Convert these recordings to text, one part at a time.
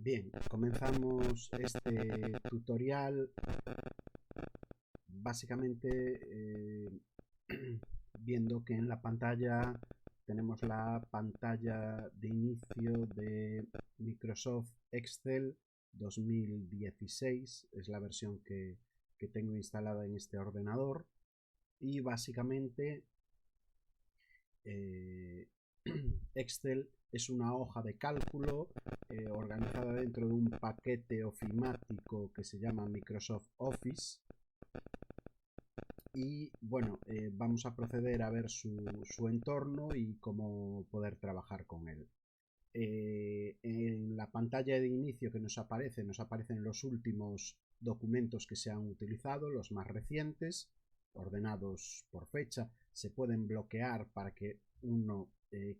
Bien, comenzamos este tutorial básicamente viendo que en la pantalla tenemos la pantalla de inicio de Microsoft Excel 2016, es la versión que tengo instalada en este ordenador y básicamente eh, Excel es una hoja de cálculo organizada dentro de un paquete ofimático que se llama Microsoft Office. Y bueno, vamos a proceder a ver su entorno y cómo poder trabajar con él. En la pantalla de inicio que nos aparecen los últimos documentos que se han utilizado, los más recientes, ordenados por fecha. Se pueden bloquear para que uno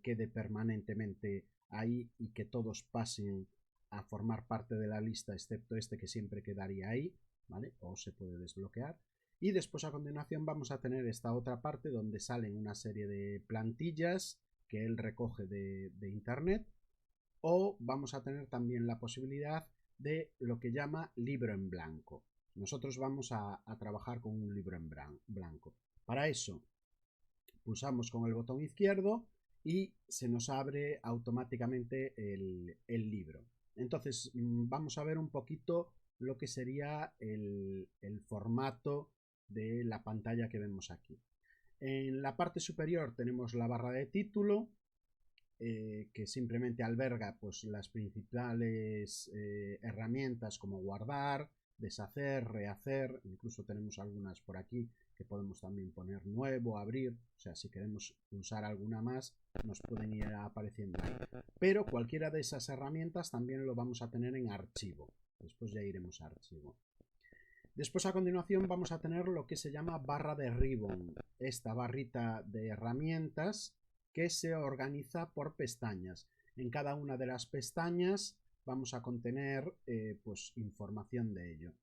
quede permanentemente ahí y que todos pasen a formar parte de la lista, excepto este que siempre quedaría ahí, ¿vale? O se puede desbloquear. Y después a continuación vamos a tener esta otra parte donde salen una serie de plantillas que él recoge de internet, o vamos a tener también la posibilidad de lo que llama libro en blanco. Nosotros vamos a trabajar con un libro en blanco. Para eso pulsamos con el botón izquierdo y se nos abre automáticamente el libro. Entonces vamos a ver un poquito lo que sería el formato de la pantalla que vemos aquí. En la parte superior tenemos la barra de título, que simplemente alberga pues, las principales herramientas como guardar, deshacer, rehacer. Incluso tenemos algunas por aquí que podemos también poner nuevo, abrir. O sea, si queremos usar alguna más, nos pueden ir apareciendo ahí. Pero cualquiera de esas herramientas también lo vamos a tener en archivo. Después ya iremos a archivo. Después a continuación vamos a tener lo que se llama barra de ribbon, esta barrita de herramientas que se organiza por pestañas. En cada una de las pestañas vamos a contener pues información de ello.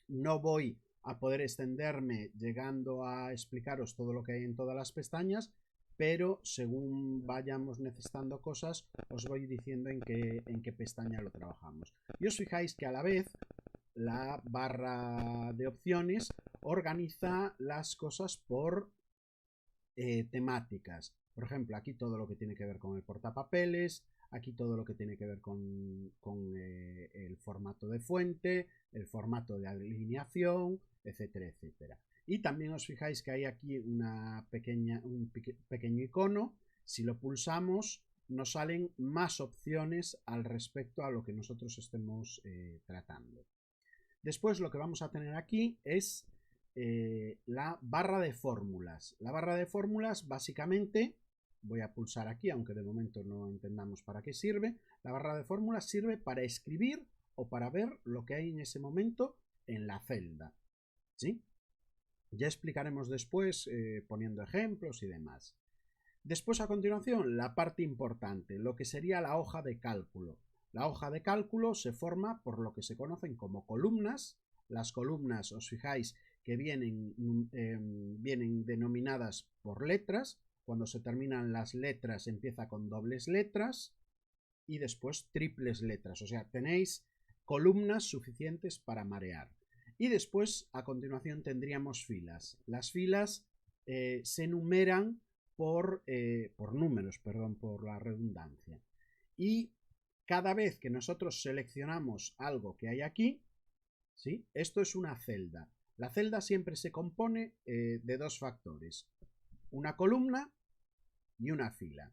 No voy a poder extenderme llegando a explicaros todo lo que hay en todas las pestañas, pero según vayamos necesitando cosas os voy diciendo en qué pestaña lo trabajamos. Y os fijáis que a la vez la barra de opciones organiza las cosas por temáticas. Por ejemplo, aquí todo lo que tiene que ver con el portapapeles, aquí todo lo que tiene que ver con el formato de fuente, el formato de alineación, etcétera, etcétera. Y también os fijáis que hay aquí un pequeño icono. Si lo pulsamos, nos salen más opciones al respecto a lo que nosotros estemos tratando. Después lo que vamos a tener aquí es la barra de fórmulas. La barra de fórmulas básicamente, voy a pulsar aquí, aunque de momento no entendamos para qué sirve. La barra de fórmulas sirve para escribir o para ver lo que hay en ese momento en la celda, ¿sí? Ya explicaremos después poniendo ejemplos y demás. Después a continuación la parte importante, lo que sería la hoja de cálculo. La hoja de cálculo se forma por lo que se conocen como columnas. Las columnas, os fijáis que vienen denominadas por letras. Cuando se terminan las letras empieza con dobles letras y después triples letras. O sea, tenéis columnas suficientes para marear. Y después, a continuación, tendríamos filas. Las filas se enumeran por números, perdón por la redundancia. Y cada vez que nosotros seleccionamos algo que hay aquí, ¿sí? Esto es una celda. La celda siempre se compone de dos factores, una columna y una fila.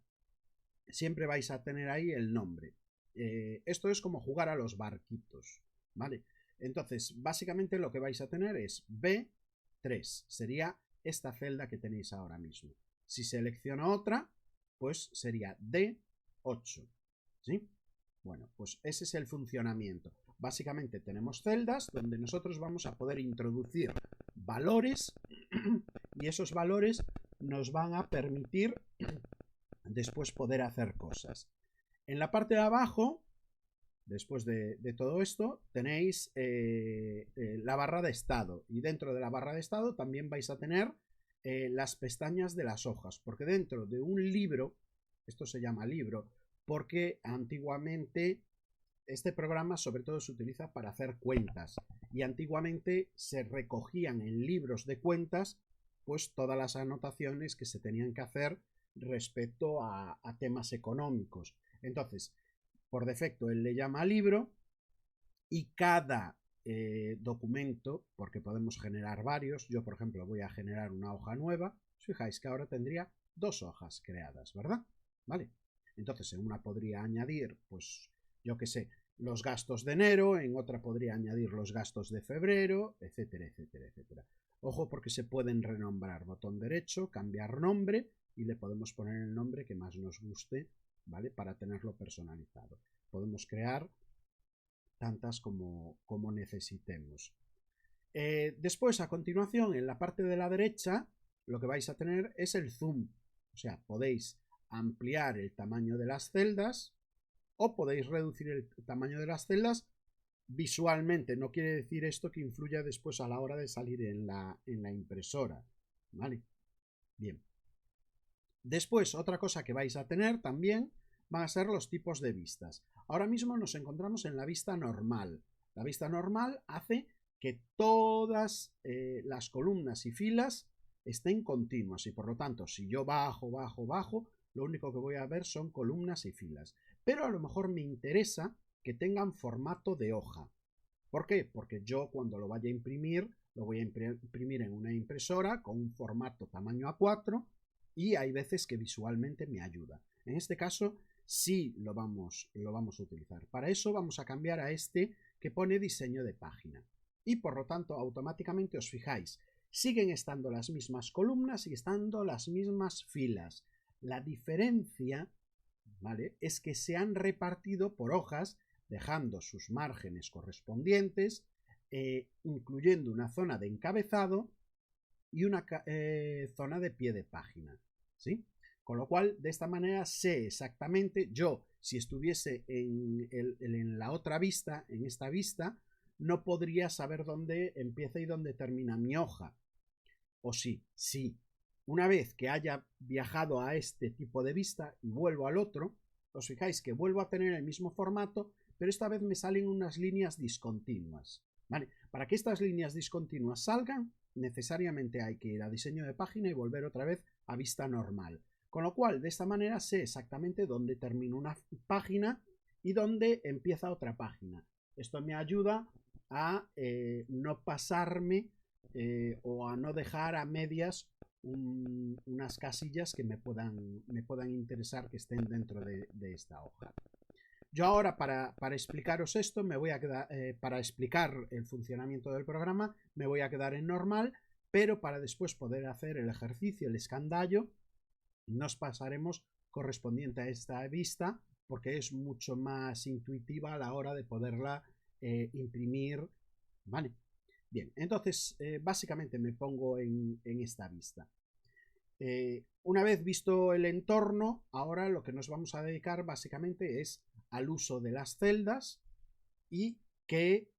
Siempre vais a tener ahí el nombre. Esto es como jugar a los barquitos, ¿vale? Entonces, básicamente lo que vais a tener es B3, sería esta celda que tenéis ahora mismo. Si selecciono otra, pues sería D8, ¿sí? Bueno, pues ese es el funcionamiento. Básicamente tenemos celdas donde nosotros vamos a poder introducir valores y esos valores nos van a permitir después poder hacer cosas. En la parte de abajo, después de todo esto, tenéis la barra de estado y dentro de la barra de estado también vais a tener las pestañas de las hojas, porque dentro de un libro, esto se llama libro, porque antiguamente este programa sobre todo se utiliza para hacer cuentas y antiguamente se recogían en libros de cuentas pues todas las anotaciones que se tenían que hacer respecto a temas económicos. Entonces, por defecto él le llama libro y cada documento, porque podemos generar varios, yo por ejemplo voy a generar una hoja nueva, os fijáis que ahora tendría 2 hojas creadas, ¿verdad? ¿Vale? Entonces en una podría añadir, pues yo qué sé, los gastos de enero, en otra podría añadir los gastos de febrero, etcétera, etcétera, etcétera. Ojo porque se pueden renombrar, botón derecho, cambiar nombre y le podemos poner el nombre que más nos guste, ¿vale? Para tenerlo personalizado. Podemos crear tantas como necesitemos. Después, a continuación, en la parte de la derecha, lo que vais a tener es el zoom. O sea, podéis ampliar el tamaño de las celdas o podéis reducir el tamaño de las celdas visualmente. No quiere decir esto que influya después a la hora de salir en la impresora. ¿Vale? Bien. Después, otra cosa que vais a tener también van a ser los tipos de vistas. Ahora mismo nos encontramos en la vista normal. La vista normal hace que todas las columnas y filas estén continuas y por lo tanto si yo bajo, lo único que voy a ver son columnas y filas. Pero a lo mejor me interesa que tengan formato de hoja. ¿Por qué? Porque yo cuando lo vaya a imprimir, lo voy a imprimir en una impresora con un formato tamaño A4 y hay veces que visualmente me ayuda. En este caso sí lo vamos a utilizar. Para eso vamos a cambiar a este que pone diseño de página. Y por lo tanto automáticamente os fijáis, siguen estando las mismas columnas y estando las mismas filas. La diferencia, ¿vale?, es que se han repartido por hojas, dejando sus márgenes correspondientes, incluyendo una zona de encabezado y una zona de pie de página, ¿sí? Con lo cual, de esta manera sé exactamente, yo, si estuviese en la otra vista, en esta vista, no podría saber dónde empieza y dónde termina mi hoja. O sí, sí. Una vez que haya viajado a este tipo de vista y vuelvo al otro, os fijáis que vuelvo a tener el mismo formato, pero esta vez me salen unas líneas discontinuas. ¿Vale? Para que estas líneas discontinuas salgan, necesariamente hay que ir a diseño de página y volver otra vez a vista normal. Con lo cual, de esta manera sé exactamente dónde termina una página y dónde empieza otra página. Esto me ayuda a no pasarme o a no dejar a medias unas casillas que me puedan interesar que estén dentro de esta hoja. Yo ahora para explicaros esto me voy a quedar, para explicar el funcionamiento del programa me voy a quedar en normal, pero para después poder hacer el ejercicio, el escandallo, nos pasaremos correspondiente a esta vista porque es mucho más intuitiva a la hora de poderla imprimir. Vale, bien, entonces básicamente me pongo en esta vista. Una vez visto el entorno, ahora lo que nos vamos a dedicar básicamente es al uso de las celdas y qué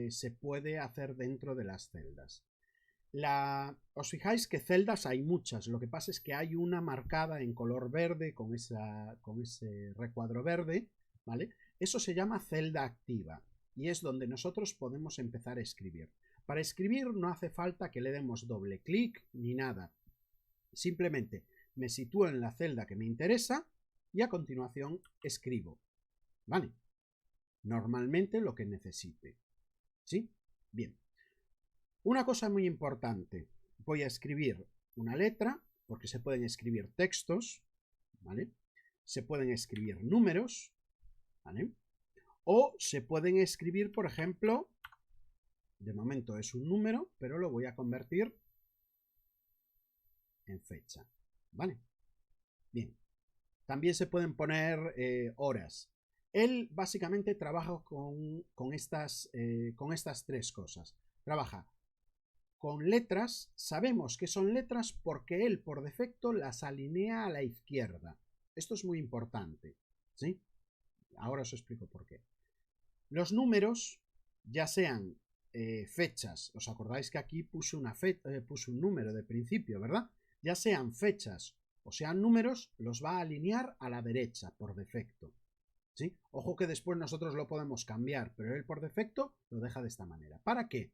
se puede hacer dentro de las celdas. Os fijáis que celdas hay muchas, lo que pasa es que hay una marcada en color verde con ese recuadro verde, ¿vale? Eso se llama celda activa y es donde nosotros podemos empezar a escribir. Para escribir no hace falta que le demos doble clic ni nada, simplemente me sitúo en la celda que me interesa y a continuación escribo, ¿vale? Normalmente lo que necesite, ¿sí? Bien. Una cosa muy importante, voy a escribir una letra, porque se pueden escribir textos, ¿vale? Se pueden escribir números, ¿vale? O se pueden escribir, por ejemplo, de momento es un número, pero lo voy a convertir en fecha, ¿vale? Bien. También se pueden poner horas. Él básicamente trabaja con estas 3 cosas. Trabaja con letras, sabemos que son letras porque él por defecto las alinea a la izquierda. Esto es muy importante, ¿sí? Ahora os explico por qué. Los números, ya sean fechas, os acordáis que aquí puse un número de principio, ¿verdad? Ya sean fechas o sean números, los va a alinear a la derecha por defecto, ¿sí? Ojo que después nosotros lo podemos cambiar, pero él por defecto lo deja de esta manera. ¿Para qué?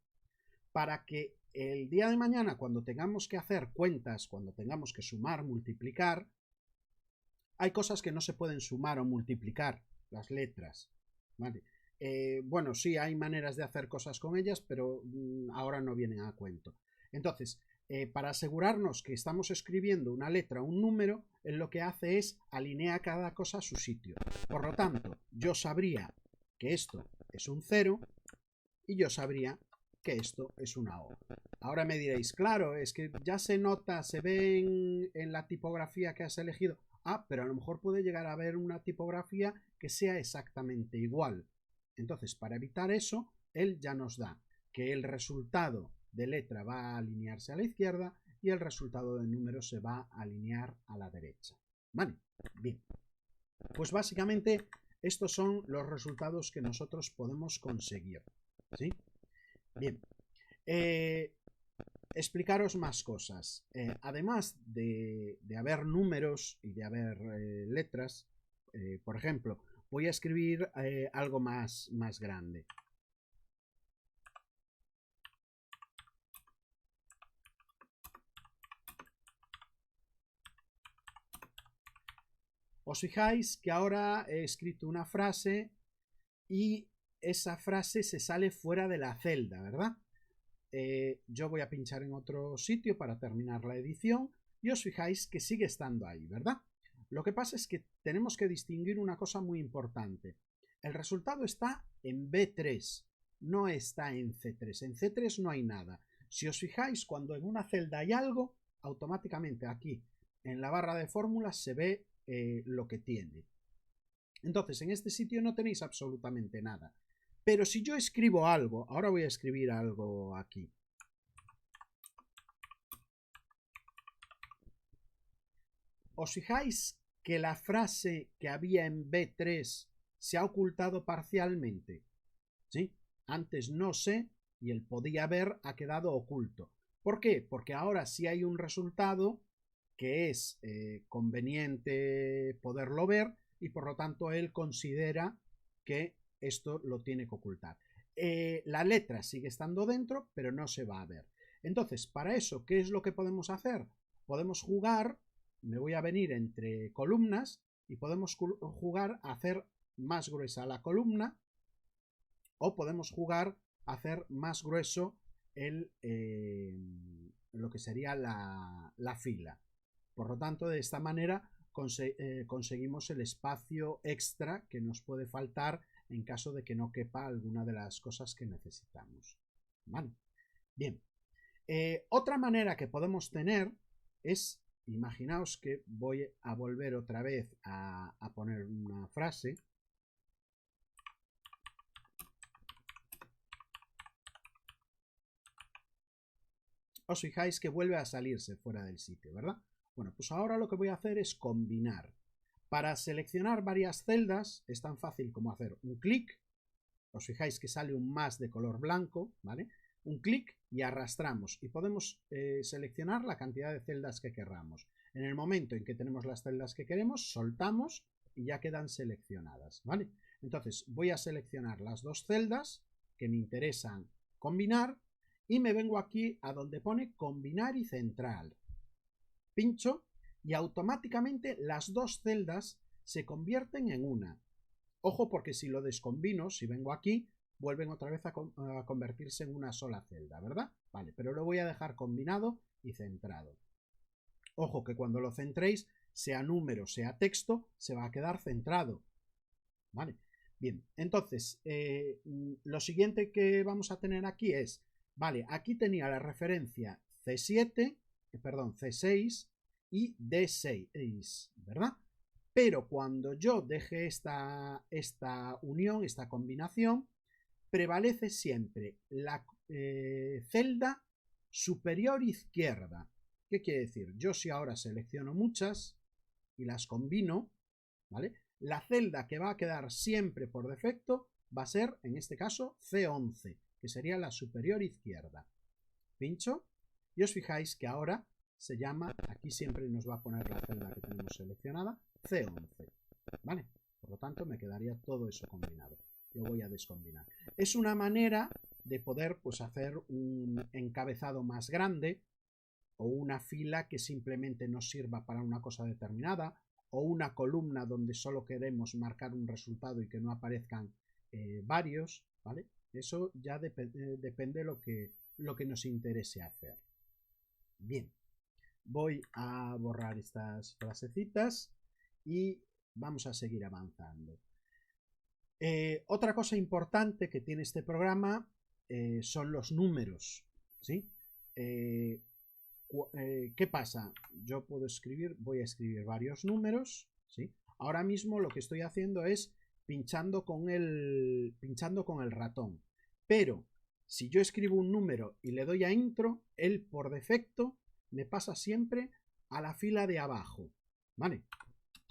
Para que el día de mañana, cuando tengamos que hacer cuentas, cuando tengamos que sumar, multiplicar, hay cosas que no se pueden sumar o multiplicar, las letras, ¿vale? Bueno, sí, hay maneras de hacer cosas con ellas, pero ahora no vienen a cuento. Entonces, para asegurarnos que estamos escribiendo una letra o un número, él lo que hace es alinear cada cosa a su sitio. Por lo tanto, yo sabría que esto es un 0 y yo sabría que esto es una O. Ahora me diréis, claro, es que ya se nota, se ve en la tipografía que has elegido. Ah, pero a lo mejor puede llegar a haber una tipografía que sea exactamente igual. Entonces, para evitar eso, él ya nos da que el resultado de letra va a alinearse a la izquierda y el resultado de número se va a alinear a la derecha. Vale, bien. Pues básicamente estos son los resultados que nosotros podemos conseguir. ¿Sí? Bien. Explicaros más cosas. Además de haber números y de haber letras, por ejemplo, voy a escribir algo más grande. Os fijáis que ahora he escrito una frase y esa frase se sale fuera de la celda, ¿verdad? Yo voy a pinchar en otro sitio para terminar la edición y os fijáis que sigue estando ahí, ¿verdad? Lo que pasa es que tenemos que distinguir una cosa muy importante. El resultado está en B3, no está en C3. En C3 no hay nada. Si os fijáis, cuando en una celda hay algo, automáticamente aquí en la barra de fórmulas se ve lo que tiene. Entonces, en este sitio no tenéis absolutamente nada. Pero si yo escribo algo, ahora voy a escribir algo aquí. ¿Os fijáis que la frase que había en B3 se ha ocultado parcialmente? ¿Sí? Antes no sé y el podía ver ha quedado oculto. ¿Por qué? Porque ahora sí hay un resultado que es conveniente poderlo ver y por lo tanto él considera que esto lo tiene que ocultar. La letra sigue estando dentro, pero no se va a ver. Entonces, para eso, ¿qué es lo que podemos hacer? Podemos jugar, me voy a venir entre columnas y podemos jugar a hacer más gruesa la columna o podemos jugar a hacer más grueso lo que sería la fila. Por lo tanto, de esta manera conseguimos el espacio extra que nos puede faltar en caso de que no quepa alguna de las cosas que necesitamos. ¿Vale? Bien. Otra manera que podemos tener es, imaginaos que voy a volver otra vez a poner una frase. Os fijáis que vuelve a salirse fuera del sitio, ¿verdad? Bueno, pues ahora lo que voy a hacer es combinar. Para seleccionar varias celdas es tan fácil como hacer un clic. Os fijáis que sale un más de color blanco, ¿vale? Un clic y arrastramos y podemos seleccionar la cantidad de celdas que queramos. En el momento en que tenemos las celdas que queremos, soltamos y ya quedan seleccionadas, ¿vale? Entonces voy a seleccionar las dos celdas que me interesan combinar y me vengo aquí a donde pone combinar y central. Pincho y automáticamente las dos celdas se convierten en una. Ojo porque si lo descombino, si vengo aquí, vuelven otra vez a convertirse en una sola celda, ¿verdad? Vale, pero lo voy a dejar combinado y centrado. Ojo que cuando lo centréis, sea número, sea texto, se va a quedar centrado. ¿Vale? Bien, entonces, lo siguiente que vamos a tener aquí es, vale, aquí tenía la referencia C7, perdón, C6 y D6, ¿verdad? Pero cuando yo deje esta unión, esta combinación, prevalece siempre la celda superior izquierda. ¿Qué quiere decir? Yo si ahora selecciono muchas y las combino, ¿vale? La celda que va a quedar siempre por defecto va a ser, en este caso, C11, que sería la superior izquierda. Pincho y os fijáis que ahora se llama, aquí siempre nos va a poner la celda que tenemos seleccionada, C11, ¿vale? Por lo tanto, me quedaría todo eso combinado. Lo voy a descombinar. Es una manera de poder pues, hacer un encabezado más grande o una fila que simplemente nos sirva para una cosa determinada o una columna donde solo queremos marcar un resultado y que no aparezcan varios, ¿vale? Eso ya depende de lo que nos interese hacer. Bien, voy a borrar estas frasecitas y vamos a seguir avanzando. Otra cosa importante que tiene este programa son los números, ¿sí? ¿Qué pasa? Yo puedo escribir, voy a escribir varios números, ¿sí? Ahora mismo lo que estoy haciendo es pinchando con el ratón, pero si yo escribo un número y le doy a intro, él por defecto me pasa siempre a la fila de abajo, ¿vale?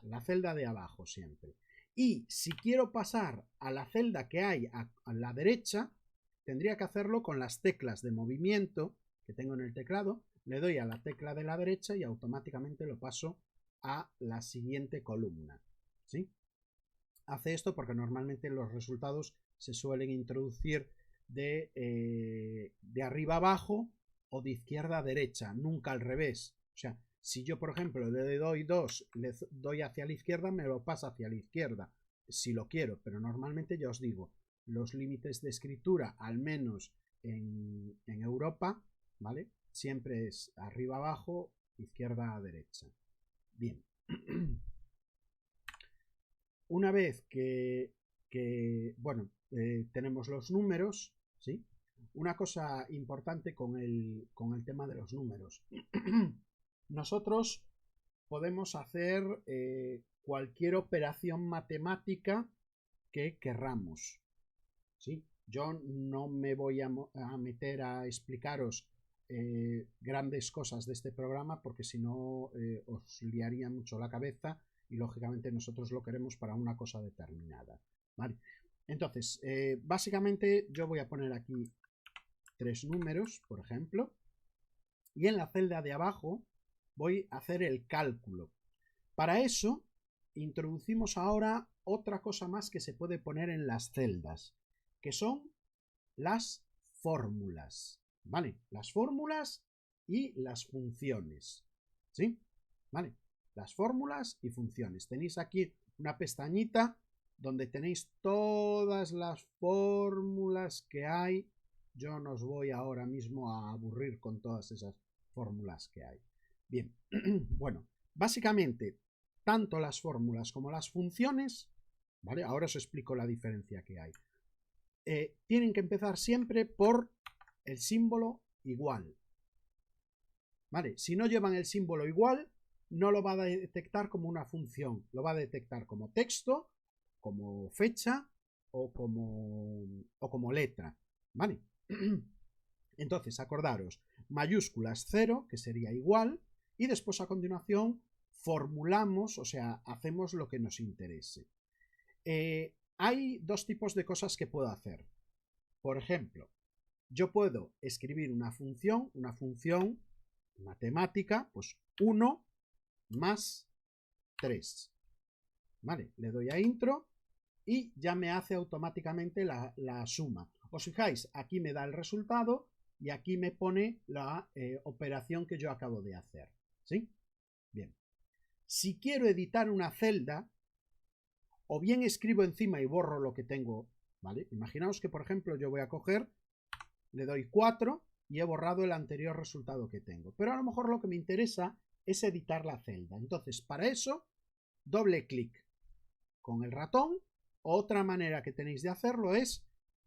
La celda de abajo siempre. Y si quiero pasar a la celda que hay a la derecha, tendría que hacerlo con las teclas de movimiento que tengo en el teclado. Le doy a la tecla de la derecha y automáticamente lo paso a la siguiente columna, ¿sí? Hace esto porque normalmente los resultados se suelen introducir de arriba abajo o de izquierda a derecha, nunca al revés. O sea, si yo, por ejemplo, le doy 2, le doy hacia la izquierda, me lo pasa hacia la izquierda, si lo quiero, pero normalmente ya os digo, los límites de escritura, al menos en Europa, ¿vale? Siempre es arriba abajo, izquierda a derecha. Bien. Una vez que bueno, tenemos los números, ¿sí? Una cosa importante con el tema de los números. Nosotros podemos hacer cualquier operación matemática que querramos, ¿sí? Yo no me voy a meter a explicaros grandes cosas de este programa porque si no os liaría mucho la cabeza y lógicamente nosotros lo queremos para una cosa determinada, ¿vale? Entonces, básicamente yo voy a poner aquí 3 números, por ejemplo, y en la celda de abajo voy a hacer el cálculo. Para eso, introducimos ahora otra cosa más que se puede poner en las celdas, que son las fórmulas, ¿vale? Las fórmulas y las funciones, ¿sí? ¿Vale? Las fórmulas y funciones. Tenéis aquí una pestañita donde tenéis todas las fórmulas que hay. Yo no os voy ahora mismo a aburrir con todas esas fórmulas que hay. Bien, bueno, básicamente, tanto las fórmulas como las funciones, ¿vale? Ahora os explico la diferencia que hay. Tienen que empezar siempre por el símbolo igual, ¿vale? Si no llevan el símbolo igual, no lo va a detectar como una función, lo va a detectar como texto, como fecha o como letra, ¿vale? Entonces, acordaros, mayúsculas 0, que sería igual, y después a continuación formulamos, o sea, hacemos lo que nos interese. Hay dos tipos de cosas que puedo hacer. Por ejemplo, yo puedo escribir una función matemática, pues 1 más 3. ¿Vale? Le doy a intro y ya me hace automáticamente la suma. Os fijáis, aquí me da el resultado y aquí me pone la operación que yo acabo de hacer, ¿sí? Bien. Si quiero editar una celda, o bien escribo encima y borro lo que tengo, ¿vale? Imaginaos que, por ejemplo, yo voy a coger, le doy 4 y he borrado el anterior resultado que tengo. Pero a lo mejor lo que me interesa es editar la celda. Entonces, para eso, doble clic con el ratón. Otra manera que tenéis de hacerlo es,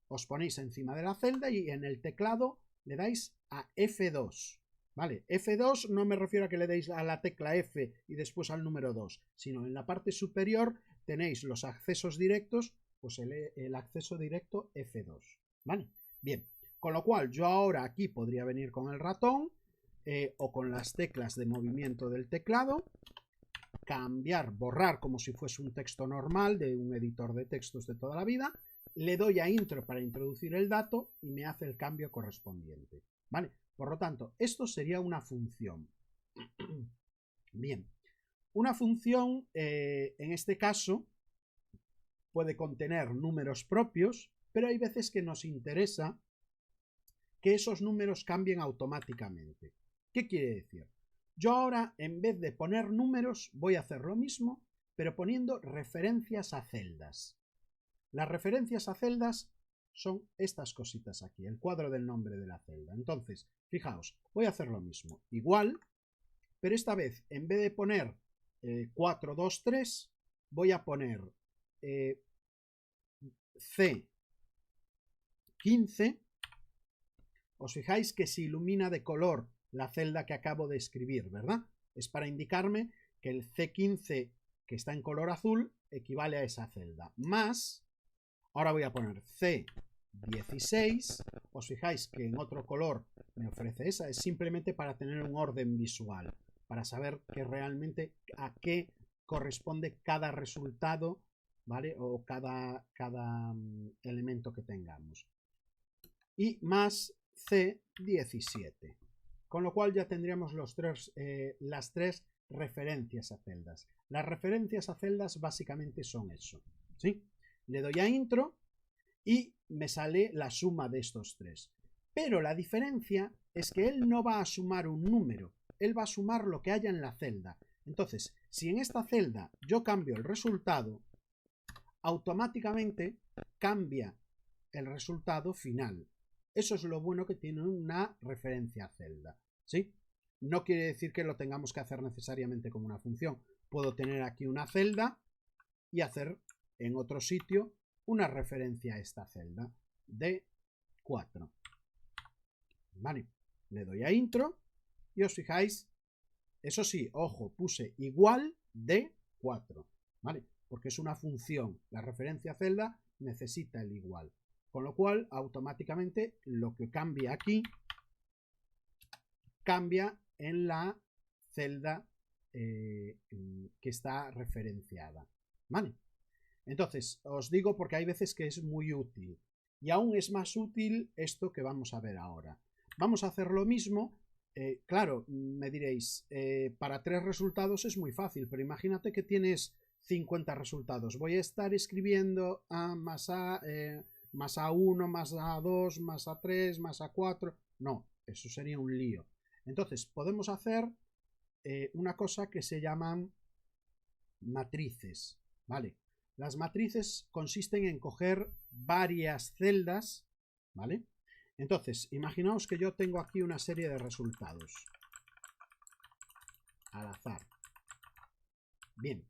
os ponéis encima de la celda y en el teclado le dais a F2. ¿Vale? F2 no me refiero a que le deis a la tecla F y después al número 2, sino en la parte superior tenéis los accesos directos, pues el acceso directo F2. ¿Vale? Bien, con lo cual yo ahora aquí podría venir con el ratón o con las teclas de movimiento del teclado, cambiar, borrar como si fuese un texto normal de un editor de textos de toda la vida, le doy a intro para introducir el dato y me hace el cambio correspondiente. ¿Vale? Por lo tanto, esto sería una función. Bien, una función, en este caso, puede contener números propios, pero hay veces que nos interesa que esos números cambien automáticamente. ¿Qué quiere decir? Yo ahora, en vez de poner números, voy a hacer lo mismo, pero poniendo referencias a celdas. Las referencias a celdas son estas cositas aquí, el cuadro del nombre de la celda. Entonces, fijaos, voy a hacer lo mismo, igual, pero esta vez, en vez de poner 4, 2, 3, voy a poner C15. Os fijáis que se ilumina de color la celda que acabo de escribir, ¿verdad? Es para indicarme que el C15 que está en color azul equivale a esa celda. Más, ahora voy a poner C16. Os fijáis que en otro color me ofrece esa. Es simplemente para tener un orden visual, para saber que realmente a qué corresponde cada resultado, ¿vale? O cada elemento que tengamos. Y más C17. Con lo cual ya tendríamos las tres referencias a celdas. Las referencias a celdas básicamente son eso, ¿sí? Le doy a intro y me sale la suma de estos tres. Pero la diferencia es que él no va a sumar un número, él va a sumar lo que haya en la celda. Entonces, si en esta celda yo cambio el resultado, automáticamente cambia el resultado final. Eso es lo bueno que tiene una referencia a celda, ¿sí? No quiere decir que lo tengamos que hacer necesariamente como una función. Puedo tener aquí una celda y hacer en otro sitio una referencia a esta celda de 4. Vale, le doy a intro y os fijáis, eso sí, ojo, puse igual de 4, ¿vale? Porque es una función. La referencia a celda necesita el igual. Con lo cual, automáticamente, lo que cambia aquí, cambia en la celda que está referenciada. ¿Vale? Entonces, os digo porque hay veces que es muy útil. Y aún es más útil esto que vamos a ver ahora. Vamos a hacer lo mismo. Claro, me diréis, para 3 resultados es muy fácil, pero imagínate que tienes 50 resultados. Voy a estar escribiendo A más A... más A1, más A2, más A3, más A4. No, eso sería un lío. Entonces, podemos hacer una cosa que se llaman matrices, ¿vale? Las matrices consisten en coger varias celdas, ¿vale? Entonces, imaginaos que yo tengo aquí una serie de resultados al azar. Bien.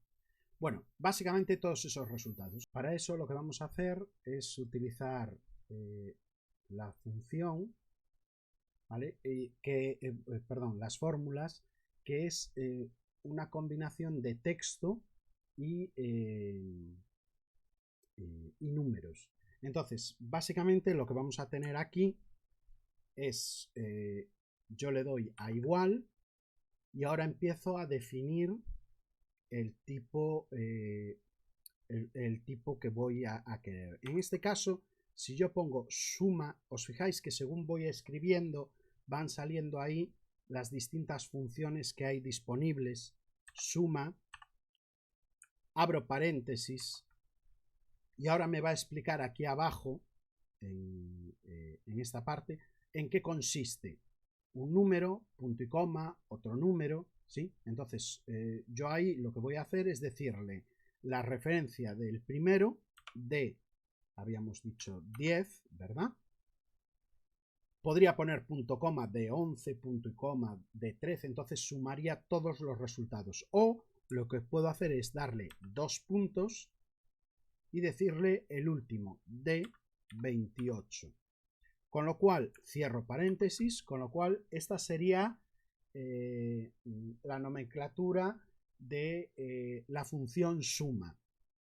Bueno, básicamente todos esos resultados. Para eso lo que vamos a hacer es utilizar la función, ¿vale? Las fórmulas, que es una combinación de texto y números. Entonces, básicamente lo que vamos a tener aquí es, yo le doy a igual y ahora empiezo a definir el tipo, el tipo que voy a querer. En este caso, si yo pongo suma, os fijáis que según voy escribiendo van saliendo ahí las distintas funciones que hay disponibles. Suma, abro paréntesis y ahora me va a explicar aquí abajo, en esta parte, en qué consiste un número, punto y coma, otro número, ¿sí? Entonces, yo ahí lo que voy a hacer es decirle la referencia del primero de, habíamos dicho 10, ¿verdad? Podría poner punto coma de 11, punto y coma de 13, entonces sumaría todos los resultados. O lo que puedo hacer es darle 2 puntos y decirle el último de 28. Con lo cual, cierro paréntesis, con lo cual esta sería la nomenclatura de la función suma.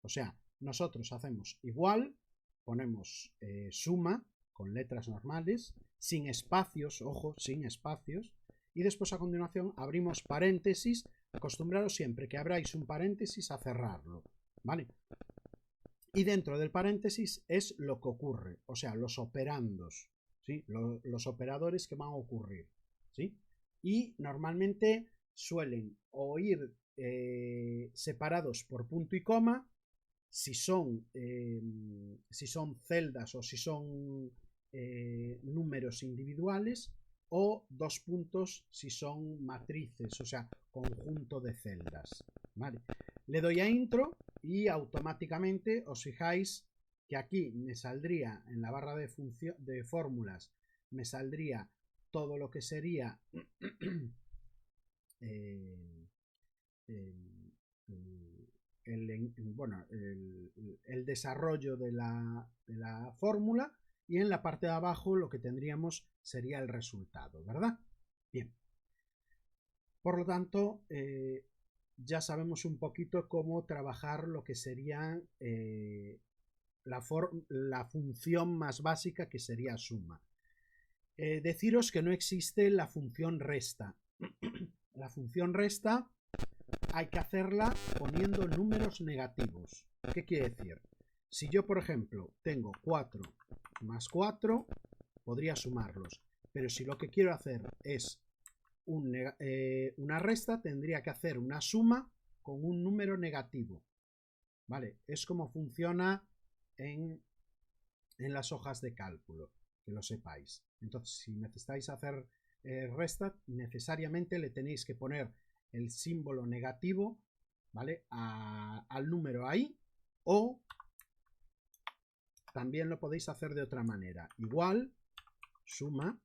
O sea, nosotros hacemos igual, ponemos suma con letras normales, sin espacios, ojo, sin espacios, y después a continuación abrimos paréntesis. Acostumbraros siempre que abráis un paréntesis a cerrarlo, ¿vale? Y dentro del paréntesis es lo que ocurre, o sea, los operandos, ¿sí? Los operadores que van a ocurrir, ¿sí? Y normalmente suelen o ir separados por punto y coma si son celdas o si son números individuales, o 2 puntos si son matrices, o sea, conjunto de celdas. ¿Vale? Le doy a intro y automáticamente os fijáis que aquí me saldría en la barra de fórmulas, me saldría todo lo que sería el desarrollo de la fórmula, y en la parte de abajo lo que tendríamos sería el resultado, ¿verdad? Bien. Por lo tanto, ya sabemos un poquito cómo trabajar lo que sería la función más básica, que sería suma. Deciros que no existe la función resta. La función resta hay que hacerla poniendo números negativos. ¿Qué quiere decir? Si yo, por ejemplo, tengo 4 más 4, podría sumarlos. Pero si lo que quiero hacer es una resta, tendría que hacer una suma con un número negativo. ¿Vale? Es como funciona en las hojas de cálculo, que lo sepáis. Entonces, si necesitáis hacer resta, necesariamente le tenéis que poner el símbolo negativo, ¿vale? Al número ahí, o también lo podéis hacer de otra manera. Igual, suma,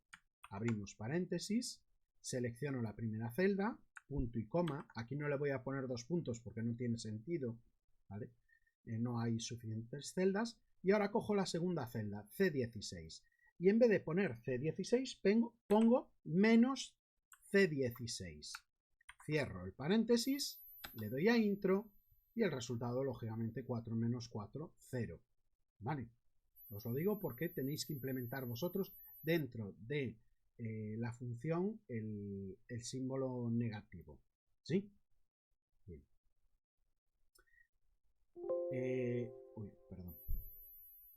abrimos paréntesis, selecciono la primera celda, punto y coma. Aquí no le voy a poner 2 puntos porque no tiene sentido, ¿vale? No hay suficientes celdas. Y ahora cojo la segunda celda, C16. Y en vez de poner C16, pongo menos C16. Cierro el paréntesis, le doy a intro y el resultado, lógicamente, 4 menos 4, 0. ¿Vale? Os lo digo porque tenéis que implementar vosotros dentro de la función el símbolo negativo. ¿Sí? Bien. Perdón.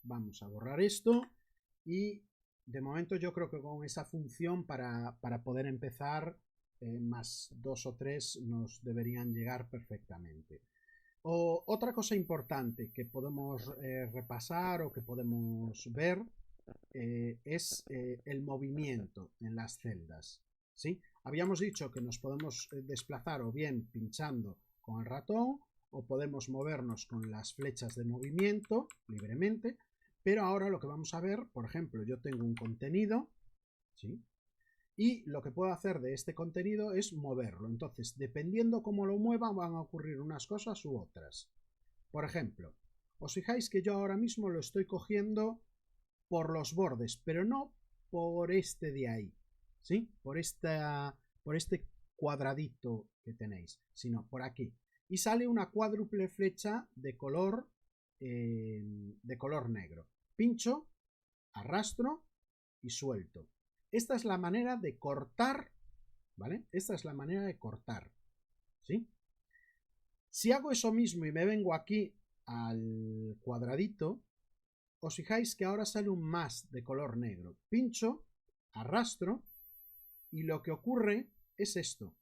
Vamos a borrar esto y de momento yo creo que con esa función para poder empezar, más 2 o 3 nos deberían llegar perfectamente. Otra cosa importante que podemos repasar o que podemos ver es el movimiento en las celdas. ¿Sí? Habíamos dicho que nos podemos desplazar o bien pinchando con el ratón, o podemos movernos con las flechas de movimiento libremente, pero ahora lo que vamos a ver, por ejemplo, yo tengo un contenido, ¿sí? Y lo que puedo hacer de este contenido es moverlo. Entonces, dependiendo cómo lo mueva, van a ocurrir unas cosas u otras. Por ejemplo, os fijáis que yo ahora mismo lo estoy cogiendo por los bordes, pero no por este de ahí, ¿sí? Por este cuadradito que tenéis, sino por aquí. Y sale una cuádruple flecha de color negro. Pincho, arrastro y suelto. Esta es la manera de cortar, ¿vale? Esta es la manera de cortar, ¿sí? Si hago eso mismo y me vengo aquí al cuadradito, os fijáis que ahora sale un más de color negro. Pincho, arrastro y lo que ocurre es esto.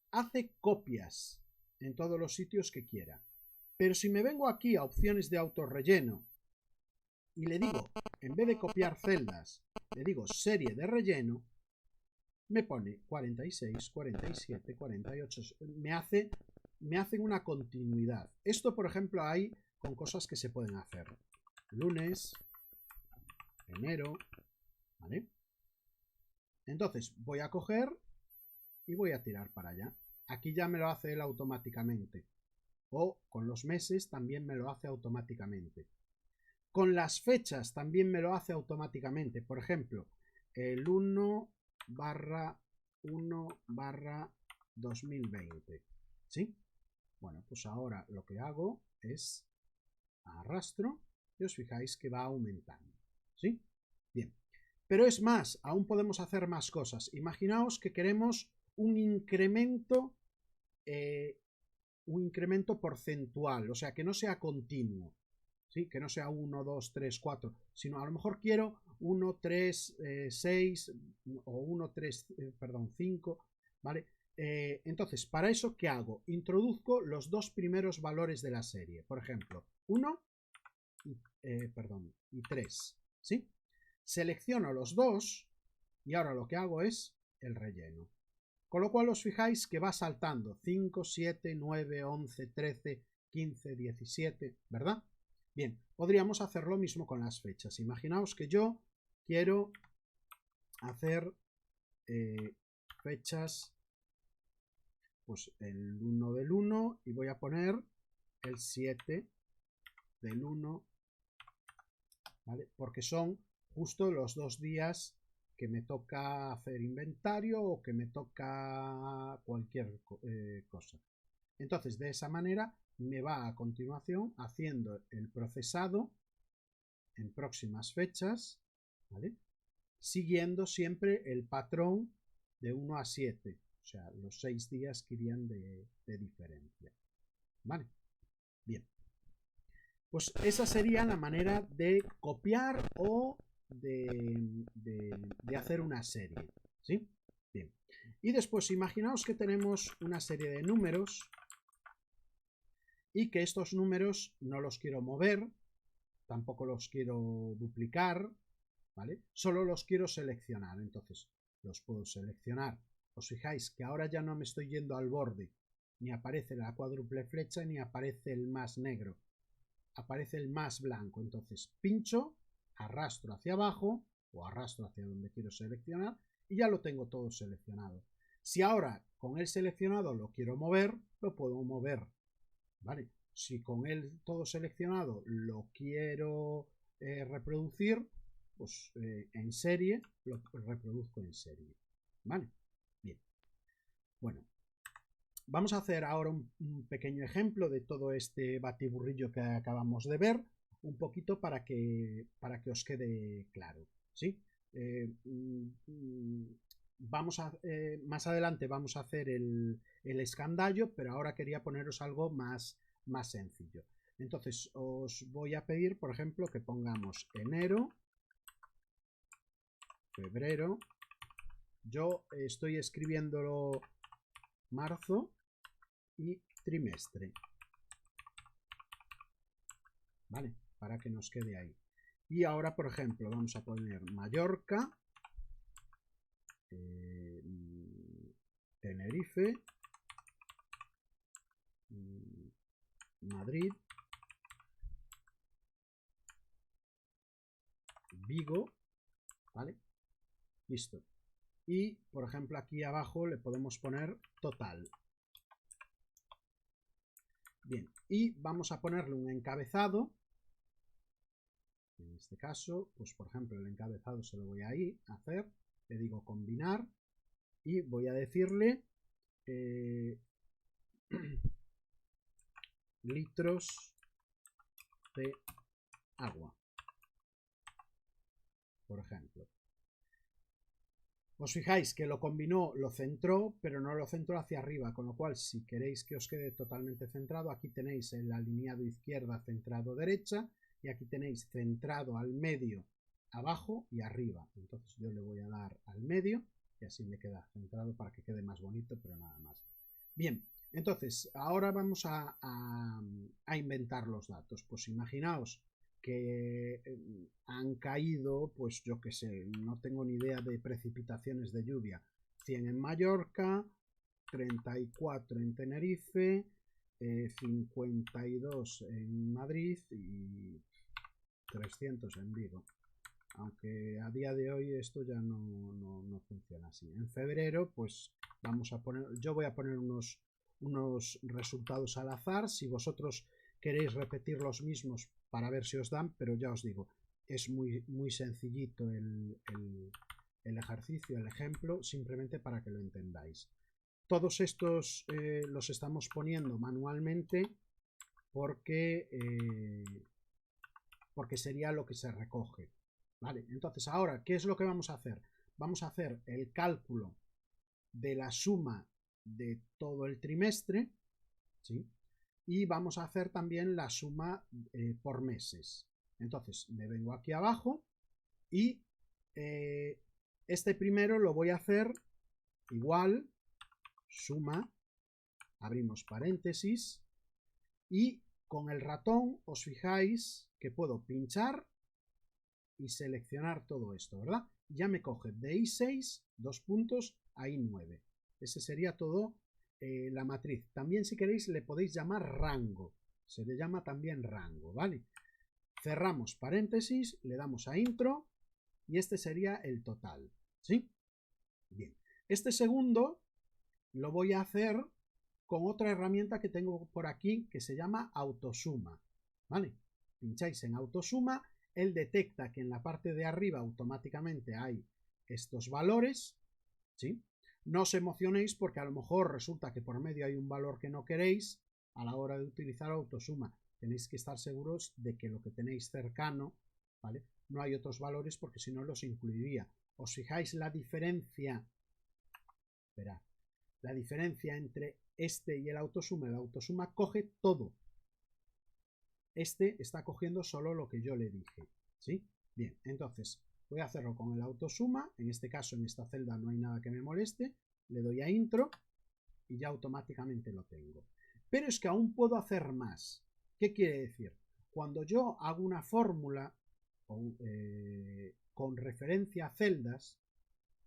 Hace copias en todos los sitios que quiera. Pero si me vengo aquí a opciones de autorrelleno y le digo, en vez de copiar celdas, le digo serie de relleno, me pone 46, 47, 48, me hace una continuidad. Esto, por ejemplo, hay con cosas que se pueden hacer. Lunes, enero, ¿vale? Entonces voy a coger y voy a tirar para allá. Aquí ya me lo hace él automáticamente. O con los meses también me lo hace automáticamente. Con las fechas también me lo hace automáticamente. Por ejemplo, el 1/1/2020. ¿Sí? Bueno, pues ahora lo que hago es arrastro y os fijáis que va aumentando. ¿Sí? Bien. Pero es más, aún podemos hacer más cosas. Imaginaos que queremos un incremento porcentual, o sea, que no sea continuo. ¿Sí? Que no sea 1, 2, 3, 4, sino a lo mejor quiero 1, 3, 6 o 1, 3, 5, ¿vale? Entonces, para eso, ¿qué hago? Introduzco los dos primeros valores de la serie. Por ejemplo, 1 y 3. ¿Sí? Selecciono los dos y ahora lo que hago es el relleno. Con lo cual os fijáis que va saltando 5, 7, 9, 11, 13, 15, 17, ¿verdad? Bien, podríamos hacer lo mismo con las fechas. Imaginaos que yo quiero hacer fechas, pues el 1 del 1 y voy a poner el 7 del 1, ¿vale? Porque son justo los 2 días que me toca hacer inventario o que me toca cualquier cosa. Entonces, de esa manera me va a continuación haciendo el procesado en próximas fechas, ¿vale? Siguiendo siempre el patrón de 1 a 7, o sea, los 6 días que irían de diferencia, ¿vale? Bien, pues esa sería la manera de copiar o de hacer una serie, ¿sí? Bien, y después imaginaos que tenemos una serie de números y que estos números no los quiero mover, tampoco los quiero duplicar, ¿vale? Solo los quiero seleccionar, entonces los puedo seleccionar. Os fijáis que ahora ya no me estoy yendo al borde, ni aparece la cuádruple flecha, ni aparece el más negro, aparece el más blanco. Entonces pincho, arrastro hacia abajo o arrastro hacia donde quiero seleccionar y ya lo tengo todo seleccionado. Si ahora con el seleccionado lo quiero mover, lo puedo mover, ¿vale? Si con él todo seleccionado lo quiero reproducir, pues en serie lo reproduzco en serie, ¿vale? Bien, bueno, vamos a hacer ahora un pequeño ejemplo de todo este batiburrillo que acabamos de ver, un poquito para que os quede claro, ¿sí? Más adelante vamos a hacer el escandallo, pero ahora quería poneros algo más sencillo. Entonces os voy a pedir, por ejemplo, que pongamos enero, febrero. Yo estoy escribiéndolo marzo y trimestre, ¿vale? Para que nos quede ahí. Y ahora, por ejemplo, vamos a poner Mallorca, Tenerife, Madrid, Vigo, ¿vale? Listo. Y, por ejemplo, aquí abajo le podemos poner total. Bien, y vamos a ponerle un encabezado. En este caso, pues por ejemplo, el encabezado se lo voy a hacer. Le digo combinar y voy a decirle litros de agua, por ejemplo. Os fijáis que lo combinó, lo centró, pero no lo centró hacia arriba, con lo cual si queréis que os quede totalmente centrado, aquí tenéis el alineado izquierda, centrado derecha, y aquí tenéis centrado al medio, abajo y arriba. Entonces yo le voy a dar al medio y así me queda centrado para que quede más bonito, pero nada más. Bien, entonces ahora vamos a inventar los datos. Pues imaginaos que han caído, pues yo que sé, no tengo ni idea de precipitaciones de lluvia. 100 en Mallorca, 34 en Tenerife, 52 en Madrid y 300 en Vigo. Aunque a día de hoy esto ya no funciona así. En febrero, pues vamos a poner, yo voy a poner unos resultados al azar. Si vosotros queréis repetir los mismos para ver si os dan, pero ya os digo, es muy sencillito el ejercicio, el ejemplo, simplemente para que lo entendáis. Todos estos los estamos poniendo manualmente porque sería lo que se recoge. Vale, entonces ahora, ¿qué es lo que vamos a hacer? Vamos a hacer el cálculo de la suma de todo el trimestre, ¿sí? Y vamos a hacer también la suma por meses. Entonces me vengo aquí abajo y este primero lo voy a hacer igual, suma, abrimos paréntesis, y con el ratón os fijáis que puedo pinchar y seleccionar todo esto, ¿verdad? Ya me coge de I6, 2 puntos, a I9. Ese sería todo la matriz. También, si queréis, le podéis llamar rango. Se le llama también rango, ¿vale? Cerramos paréntesis, le damos a intro y este sería el total, ¿sí? Bien. Este segundo lo voy a hacer con otra herramienta que tengo por aquí que se llama autosuma, ¿vale? Pincháis en autosuma, él detecta que en la parte de arriba automáticamente hay estos valores, ¿sí? No os emocionéis porque a lo mejor resulta que por medio hay un valor que no queréis a la hora de utilizar autosuma. Tenéis que estar seguros de que lo que tenéis cercano, ¿vale? No hay otros valores porque si no los incluiría. ¿Os fijáis la diferencia? Esperad. La diferencia entre este y el autosuma coge todo. Este está cogiendo solo lo que yo le dije, ¿sí? Bien, entonces voy a hacerlo con el autosuma. En este caso, en esta celda no hay nada que me moleste. Le doy a intro y ya automáticamente lo tengo. Pero es que aún puedo hacer más. ¿Qué quiere decir? Cuando yo hago una fórmula con referencia a celdas,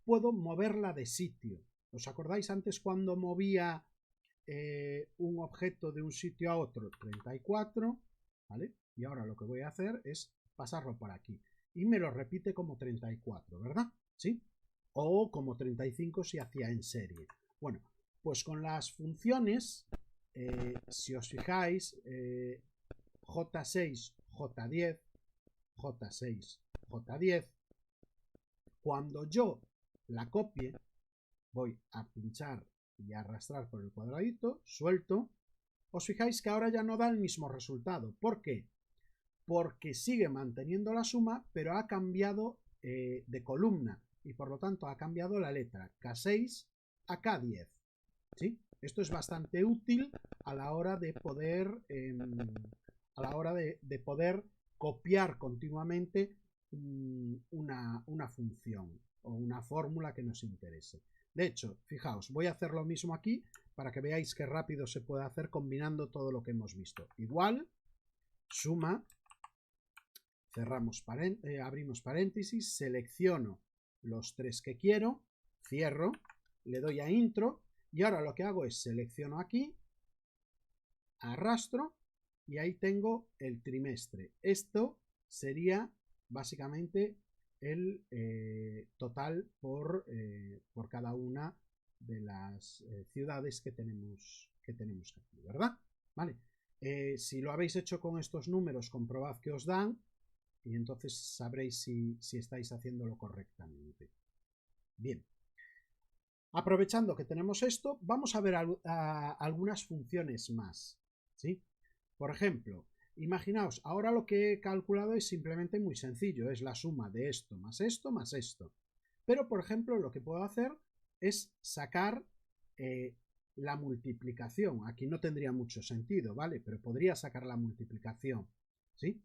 puedo moverla de sitio. ¿Os acordáis antes cuando movía un objeto de un sitio a otro? 34, ¿vale? Y ahora lo que voy a hacer es pasarlo por aquí. Y me lo repite como 34, ¿verdad? ¿Sí? O como 35 si hacía en serie. Bueno, pues con las funciones, si os fijáis, J6, J10, J6, J10, cuando yo la copie, voy a pinchar y arrastrar por el cuadradito, suelto, os fijáis que ahora ya no da el mismo resultado. ¿Por qué? Porque sigue manteniendo la suma, pero ha cambiado de columna y por lo tanto ha cambiado la letra K6 a K10. ¿Sí? Esto es bastante útil a la hora de poder poder copiar continuamente una función o una fórmula que nos interese. De hecho, fijaos, voy a hacer lo mismo aquí para que veáis qué rápido se puede hacer combinando todo lo que hemos visto. Igual, suma, abrimos paréntesis, selecciono los tres que quiero, cierro, le doy a intro y ahora lo que hago es selecciono aquí, arrastro y ahí tengo el trimestre. Esto sería básicamente el total por cada una de las ciudades que tenemos aquí, ¿verdad? Vale. Si lo habéis hecho con estos números, comprobad que os dan y entonces sabréis si estáis haciéndolo correctamente. Bien. Aprovechando que tenemos esto, vamos a ver algunas funciones más, ¿sí? Por ejemplo, imaginaos, ahora lo que he calculado es simplemente muy sencillo, es la suma de esto más esto más esto. Pero, por ejemplo, lo que puedo hacer es sacar la multiplicación. Aquí no tendría mucho sentido, ¿vale? Pero podría sacar la multiplicación, ¿sí?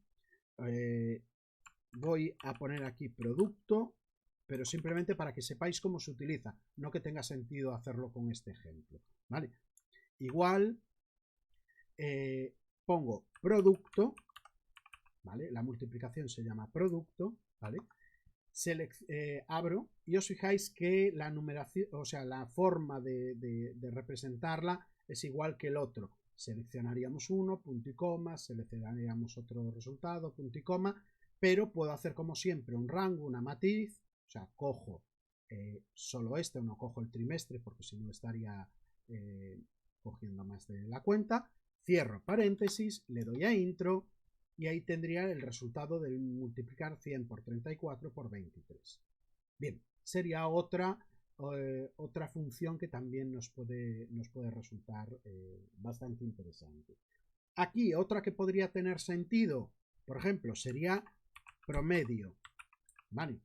Voy a poner aquí producto, pero simplemente para que sepáis cómo se utiliza, no que tenga sentido hacerlo con este ejemplo, ¿vale? Igual pongo producto, ¿vale? La multiplicación se llama producto, ¿vale? Abro y os fijáis que la numeración, o sea, la forma de representarla es igual que el otro. Seleccionaríamos uno, punto y coma, seleccionaríamos otro resultado, punto y coma, pero puedo hacer como siempre un rango, una matriz, o sea, cojo solo este, no cojo el trimestre porque si no estaría cogiendo más de la cuenta, cierro paréntesis, le doy a intro y ahí tendría el resultado de multiplicar 100 por 34 por 23. Bien, sería otra función que también nos puede resultar bastante interesante. Aquí otra que podría tener sentido, por ejemplo, sería promedio, ¿vale?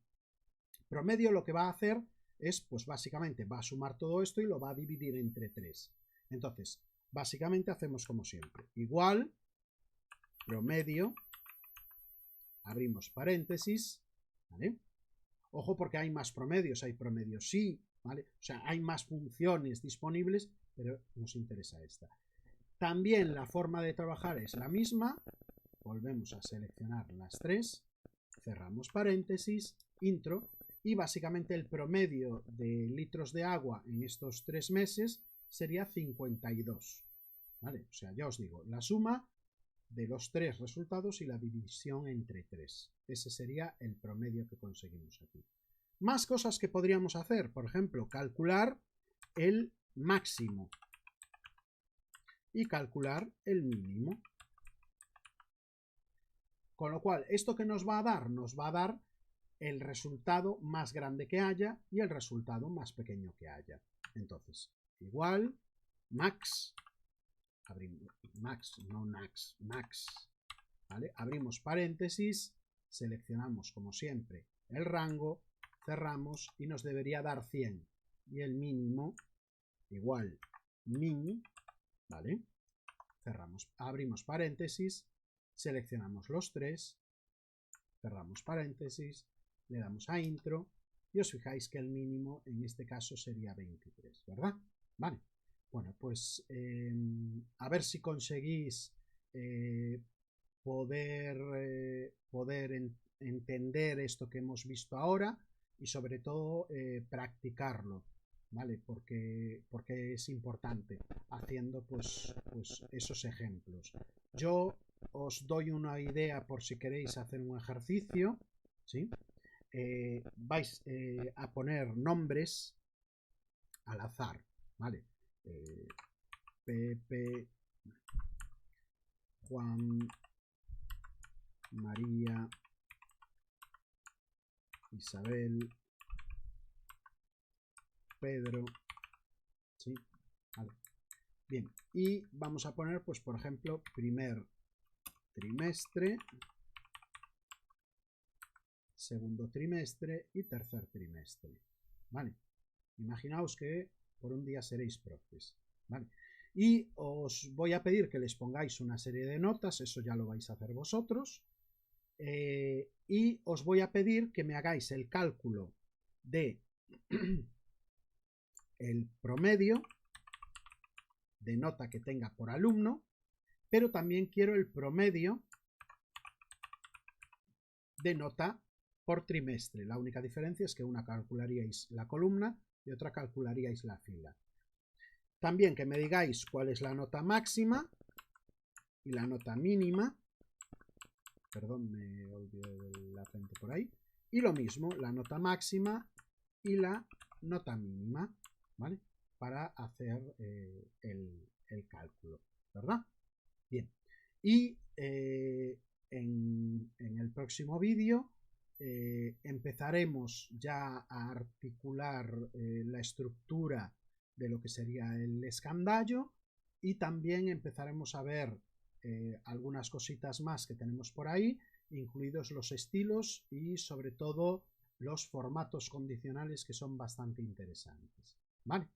Promedio lo que va a hacer es, pues básicamente va a sumar todo esto y lo va a dividir entre 3. Entonces, básicamente hacemos como siempre. Igual, promedio, abrimos paréntesis, ¿vale? Ojo porque hay más promedios, hay promedio sí, ¿vale? O sea, hay más funciones disponibles, pero nos interesa esta. También la forma de trabajar es la misma. Volvemos a seleccionar las tres, cerramos paréntesis, intro, y básicamente el promedio de litros de agua en estos 3 meses sería 52. ¿Vale? O sea, ya os digo, la suma de los 3 resultados y la división entre 3. Ese sería el promedio que conseguimos aquí. Más cosas que podríamos hacer, por ejemplo, calcular el máximo y calcular el mínimo. Con lo cual, ¿esto que nos va a dar? Nos va a dar el resultado más grande que haya y el resultado más pequeño que haya. Entonces, igual, max, abrimos, max, no max, max, ¿vale? Abrimos paréntesis, seleccionamos como siempre el rango, cerramos y nos debería dar 100. Y el mínimo, igual, min, ¿vale? Cerramos, abrimos paréntesis, seleccionamos los 3, cerramos paréntesis, le damos a intro y os fijáis que el mínimo en este caso sería 23, ¿verdad? Vale, bueno, pues a ver si conseguís poder entender esto que hemos visto ahora y sobre todo practicarlo, ¿vale? Porque es importante haciendo pues esos ejemplos. Yo os doy una idea por si queréis hacer un ejercicio, ¿sí? Vais a poner nombres al azar, ¿vale? Pepe, Juan, María, Isabel, Pedro, ¿sí? Vale. Bien, y vamos a poner, pues por ejemplo, primer trimestre, segundo trimestre y tercer trimestre, ¿vale? Imaginaos que por un día seréis profes, ¿vale? Y os voy a pedir que les pongáis una serie de notas, eso ya lo vais a hacer vosotros, y os voy a pedir que me hagáis el cálculo de el promedio de nota que tenga por alumno, pero también quiero el promedio de nota por trimestre. La única diferencia es que una calcularíais la columna y otra calcularíais la fila. También que me digáis cuál es la nota máxima y la nota mínima. Perdón, me olvidé del acento por ahí. Y lo mismo, la nota máxima y la nota mínima, ¿vale? Para hacer el cálculo, ¿verdad? Bien. Y en el próximo vídeo empezaremos ya a articular la estructura de lo que sería el escandallo y también empezaremos a ver algunas cositas más que tenemos por ahí, incluidos los estilos y sobre todo los formatos condicionales que son bastante interesantes, ¿vale?